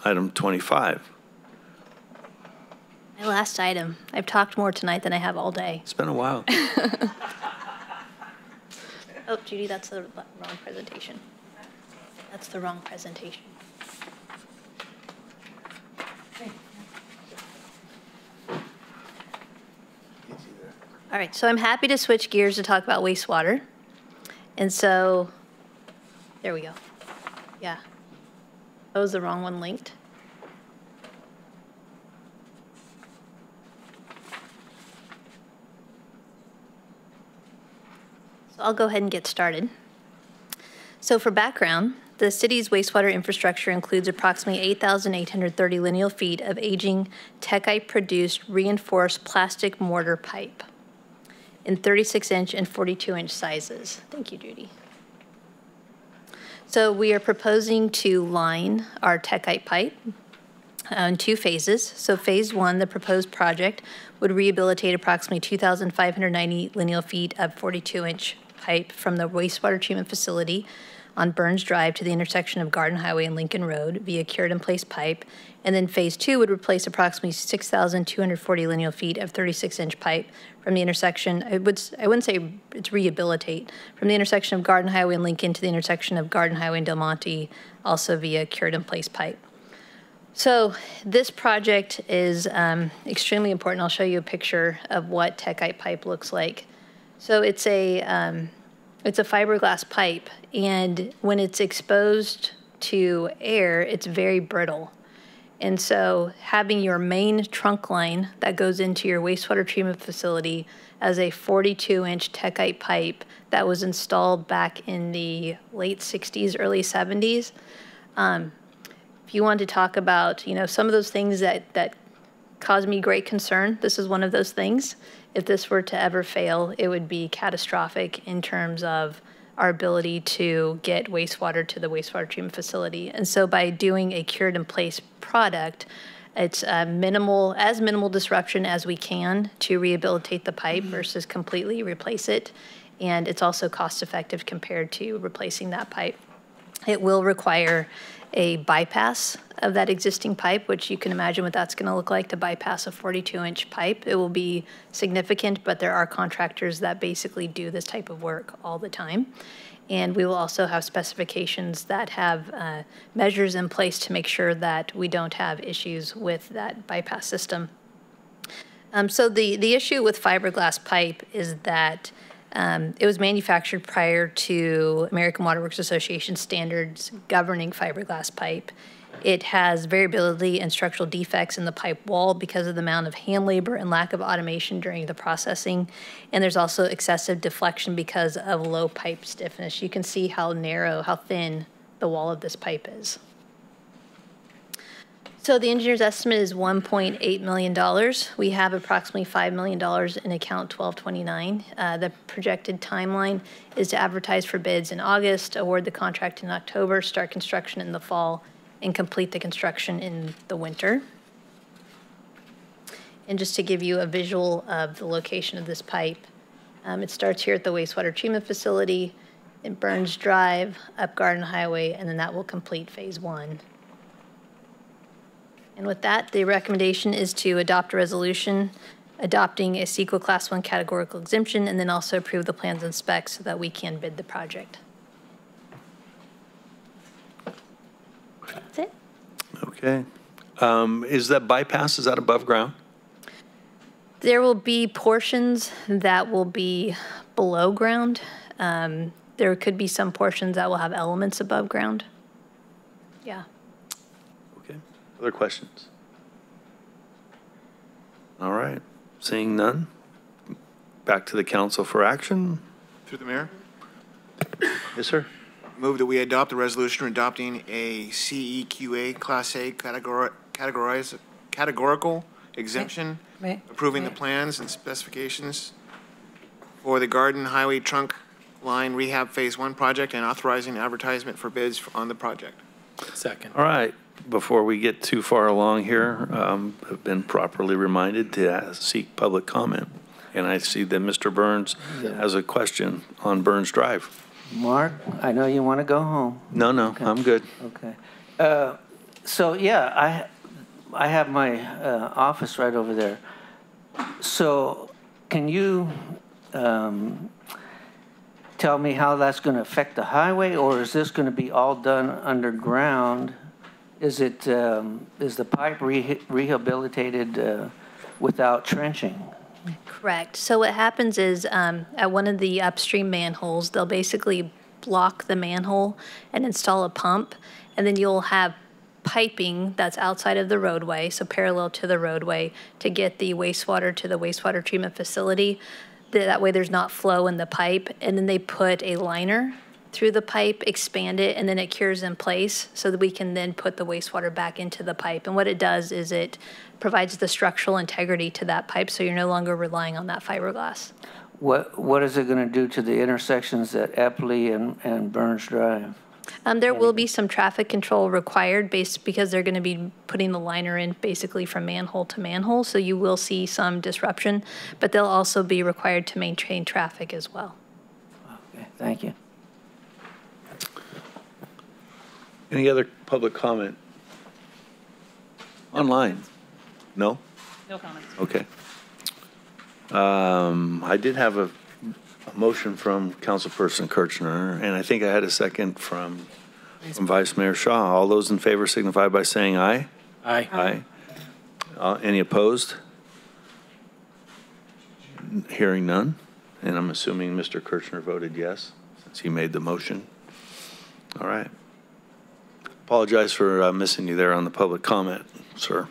Item 25. My last item. I've talked more tonight than I have all day. It's been a while. Oh, Judy, that's the wrong presentation. That's the wrong presentation. All right, so I'm happy to switch gears to talk about wastewater. And so, there we go. Yeah. That was the wrong one linked. So I'll go ahead and get started. So for background, the city's wastewater infrastructure includes approximately 8,830 lineal feet of aging Techite-produced reinforced plastic mortar pipe in 36-inch and 42-inch sizes. Thank you, Judy. So we are proposing to line our Techite pipe in 2 phases. So phase 1, the proposed project, would rehabilitate approximately 2,590 lineal feet of 42-inch pipe from the wastewater treatment facility on Burns Drive to the intersection of Garden Highway and Lincoln Road via cured-in-place pipe. And then phase 2 would replace approximately 6,240 lineal feet of 36-inch pipe from the intersection. I wouldn't say it's rehabilitate, from the intersection of Garden Highway and Lincoln to the intersection of Garden Highway and Del Monte, also via cured-in-place pipe. So this project is extremely important. I'll show you a picture of what Techite pipe looks like. So it's a fiberglass pipe, and when it's exposed to air, it's very brittle. And so having your main trunk line that goes into your wastewater treatment facility as a 42-inch Techite pipe that was installed back in the late 60s, early 70s, if you want to talk about, some of those things that cause me great concern, this is one of those things. If this were to ever fail, it would be catastrophic in terms of our ability to get wastewater to the wastewater treatment facility. And so by doing a cured-in-place product, it's minimal disruption as we can to rehabilitate the pipe versus completely replace it. And it's also cost-effective compared to replacing that pipe. It will require a bypass of that existing pipe, which you can imagine what that's going to look like to bypass a 42-inch pipe. It will be significant, but there are contractors that basically do this type of work all the time. And we will also have specifications that have measures in place to make sure that we don't have issues with that bypass system. So the issue with fiberglass pipe is that it was manufactured prior to American Water Works Association standards governing fiberglass pipe. It has variability and structural defects in the pipe wall because of the amount of hand labor and lack of automation during the processing. And there's also excessive deflection because of low pipe stiffness. You can see how narrow, how thin the wall of this pipe is. So the engineer's estimate is $1.8 million. We have approximately $5 million in account 1229. The projected timeline is to advertise for bids in August, award the contract in October, start construction in the fall, and complete the construction in the winter. And just to give you a visual of the location of this pipe, it starts here at the wastewater treatment facility, it Burns Drive, up Garden Highway, and then that will complete phase 1. And with that, the recommendation is to adopt a resolution adopting a CEQA Class 1 categorical exemption, and then also approve the plans and specs so that we can bid the project. That's it. Okay. Is that bypass, is that above ground? There will be portions that will be below ground. There could be some portions that will have elements above ground. Yeah. Other questions? All right. Seeing none, back to the council for action. Through the mayor. Yes, sir. Move that we adopt the resolution adopting a CEQA Class A categorical exemption, approving the plans and specifications for the Garden Highway Trunk Line Rehab Phase 1 project and authorizing advertisement for bids on the project. Second. All right. Before we get too far along here, I've been properly reminded to seek public comment. And I see that Mr. Burns has a question on Burns Drive. Mark, I know you want to go home. No, Okay. I'm good. Okay. So, yeah, I have my office right over there. So can you tell me how that's going to affect the highway, or is this going to be all done underground? Is the pipe rehabilitated without trenching? Correct. So what happens is at one of the upstream manholes, they'll basically block the manhole and install a pump, and then you'll have piping that's outside of the roadway, so parallel to the roadway, to get the wastewater to the wastewater treatment facility. That way there's not flow in the pipe, and then they put a liner through the pipe, expand it, and then it cures in place so that we can then put the wastewater back into the pipe. And what it does is it provides the structural integrity to that pipe, so you're no longer relying on that fiberglass. What is it going to do to the intersections at Epley and Burns Drive? There will be some traffic control required because they're going to be putting the liner in basically from manhole to manhole, so you will see some disruption, but they'll also be required to maintain traffic as well. Okay, thank you. Any other public comment? Online? No? No comments. Okay. I did have a motion from Councilperson Kirchner, and I think I had a second from Vice Mayor Shaw. All those in favor signify by saying aye. Aye. Aye. Any opposed? Hearing none, and I'm assuming Mr. Kirchner voted yes, since he made the motion. All right. Apologize for missing you there on the public comment, sir.